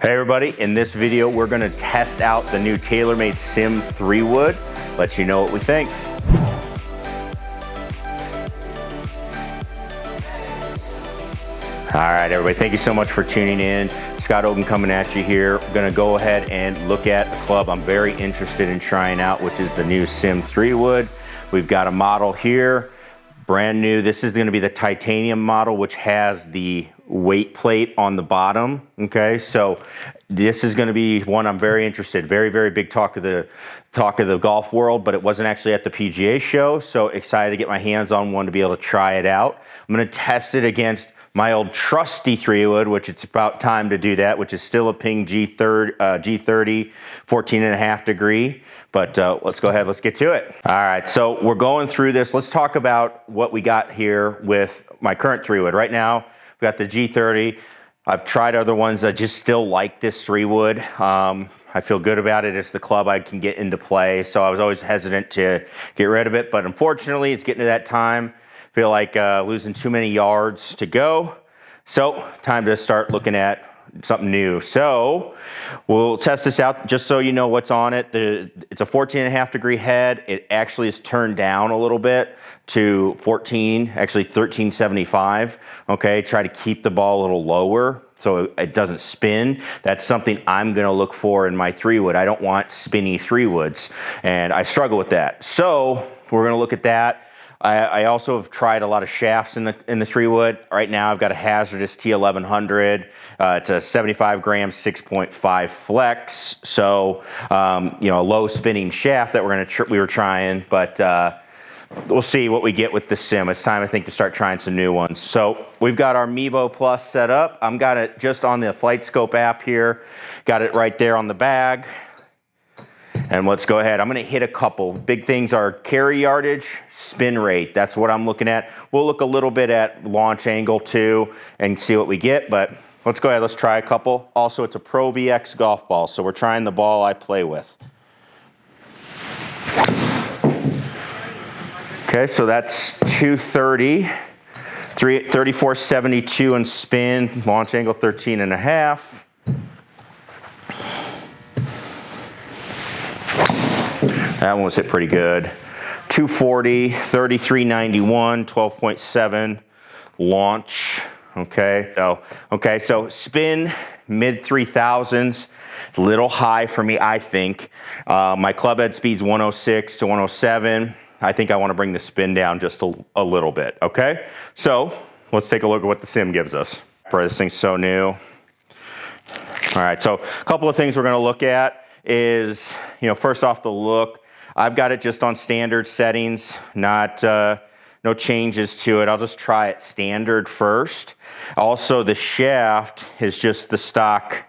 Hey everybody, in this video we're going to test out the new Taylormade SIM 3-wood, let you know what we think. All right everybody, thank you so much for tuning in. Scott Oden coming at you here. We're going to go ahead and look at a club I'm very interested in trying out, which is the new SIM 3-wood. We've got a model here, brand new. This is going to be the titanium model, which has the weight plate on the bottom. Okay, so this is going to be one I'm very interested. Very big talk of the golf world, but it wasn't actually at the PGA show, so excited to get my hands on one to be able to try it out. I'm going to test it against my old trusty 3-wood, which it's about time to do that, which is still a Ping G30 14.5 degree. But let's go ahead, let's get to it. All right, so we're going through this. Let's talk about what we got here with my current 3-wood. Right now, we've got the G30. I've tried other ones. I just still like this 3-wood. I feel good about it. It's the club I can get into play. So I was always hesitant to get rid of it, but unfortunately it's getting to that time. Feel like losing too many yards to go. So time to start looking at something new. So we'll test this out just so you know what's on it. It's a 14.5 degree head. It actually is turned down a little bit to 14, actually 1375. Okay, try to keep the ball a little lower so it doesn't spin. That's something I'm gonna look for in my 3-wood. I don't want spinny 3-woods, and I struggle with that. So we're gonna look at that. I also have tried a lot of shafts in the 3-wood. Right now I've got a Hazardous T1100. It's a 75 gram 6.5 flex. So you know, a low spinning shaft that we were trying, but we'll see what we get with the SIM. It's time, I think, to start trying some new ones. So we've got our Mevo Plus set up. I've got it just on the Flight Scope app here. Got it right there on the bag. And let's go ahead. I'm going to hit a couple. Big things are carry yardage, spin rate. That's what I'm looking at. We'll look a little bit at launch angle too and see what we get, but let's go ahead. Let's try a couple. Also, it's a Pro VX golf ball, so we're trying the ball I play with. Okay, so that's 230, 3472 in spin, launch angle 13.5. That one was hit pretty good. 240, 3391, 12.7 launch. Okay, so spin mid 3000s, little high for me, I think. My club head speed's 106 to 107. I think I want to bring the spin down just a little bit. Okay, so let's take a look at what the SIM gives us. This thing's so new. All right, so a couple of things we're going to look at is, you know, first off the look. I've got it just on standard settings, not no changes to it. I'll just try it standard first. Also, the shaft is just the stock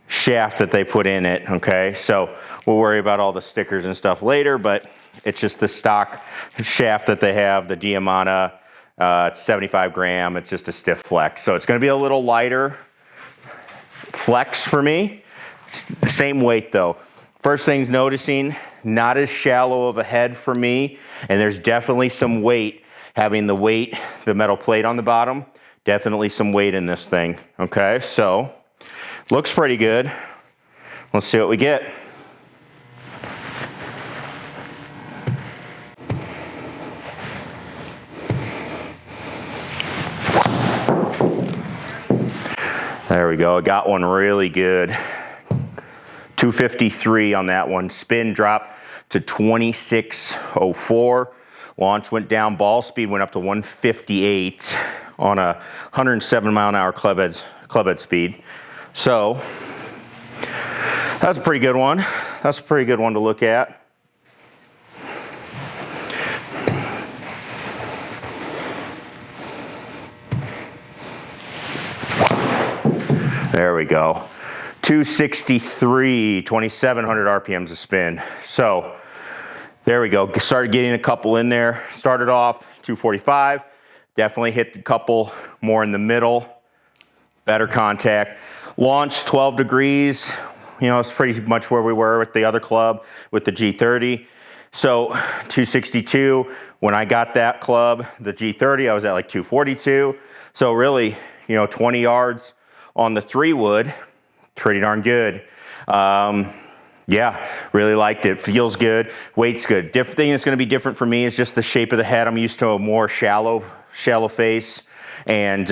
shaft that they put in it, okay? So we'll worry about all the stickers and stuff later, but it's just the stock shaft that they have, the Diamana. It's 75 gram, it's just a stiff flex. So it's gonna be a little lighter flex for me. Same weight though. First thing's noticing, not as shallow of a head for me, and there's definitely some weight, having the metal plate on the bottom, definitely some weight in this thing, okay? So, looks pretty good. Let's see what we get. There we go, I got one really good. 253 on that one. Spin dropped to 2604. Launch went down. Ball speed went up to 158 on a 107 mile an hour club head speed. So that's a pretty good one. That's a pretty good one to look at. There we go. 263, 2700 RPMs a spin. So there we go. Started getting a couple in there. Started off 245. Definitely hit a couple more in the middle. Better contact. Launch 12 degrees. You know, it's pretty much where we were with the other club with the G30. So 262. When I got that club, the G30, I was at like 242. So really, you know, 20 yards on the 3-wood. pretty darn good. Yeah, really liked it. Feels good, weight's good. Different thing that's gonna be different for me is just the shape of the head. I'm used to a more shallow face, and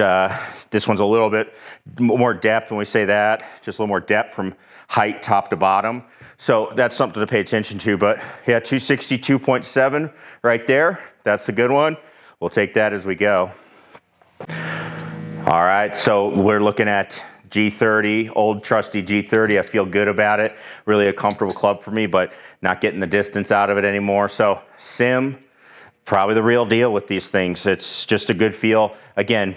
this one's a little bit more depth when we say that, just a little more depth from height top to bottom. So that's something to pay attention to, but yeah, 262.7 right there. That's a good one. We'll take that as we go. All right, so we're looking at G30, old trusty G30. I feel good about it. Really a comfortable club for me, but not getting the distance out of it anymore. So SIM, probably the real deal with these things. It's just a good feel. Again,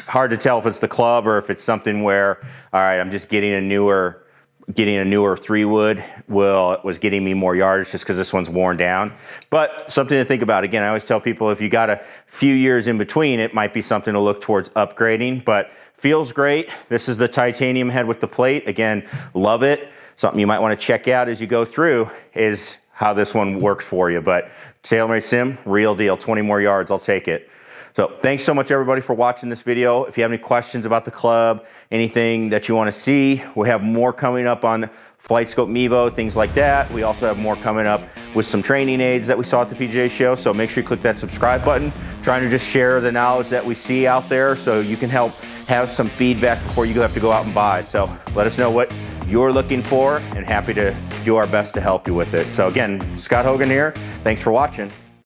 hard to tell if it's the club or if it's something where, all right, I'm just getting a newer 3-wood was getting me more yardage just because this one's worn down. But something to think about. Again, I always tell people if you got a few years in between, it might be something to look towards upgrading, but feels great. This is the titanium head with the plate. Again, love it. Something you might want to check out as you go through is how this one works for you. But Taylormade SIM, real deal. 20 more yards, I'll take it. So thanks so much everybody for watching this video. If you have any questions about the club, anything that you want to see, we have more coming up on FlightScope Mevo, things like that. We also have more coming up with some training aids that we saw at the PGA show. So make sure you click that subscribe button. Trying to just share the knowledge that we see out there so you can help have some feedback before you have to go out and buy. So let us know what you're looking for and happy to do our best to help you with it. So again, Scott Hogan here. Thanks for watching.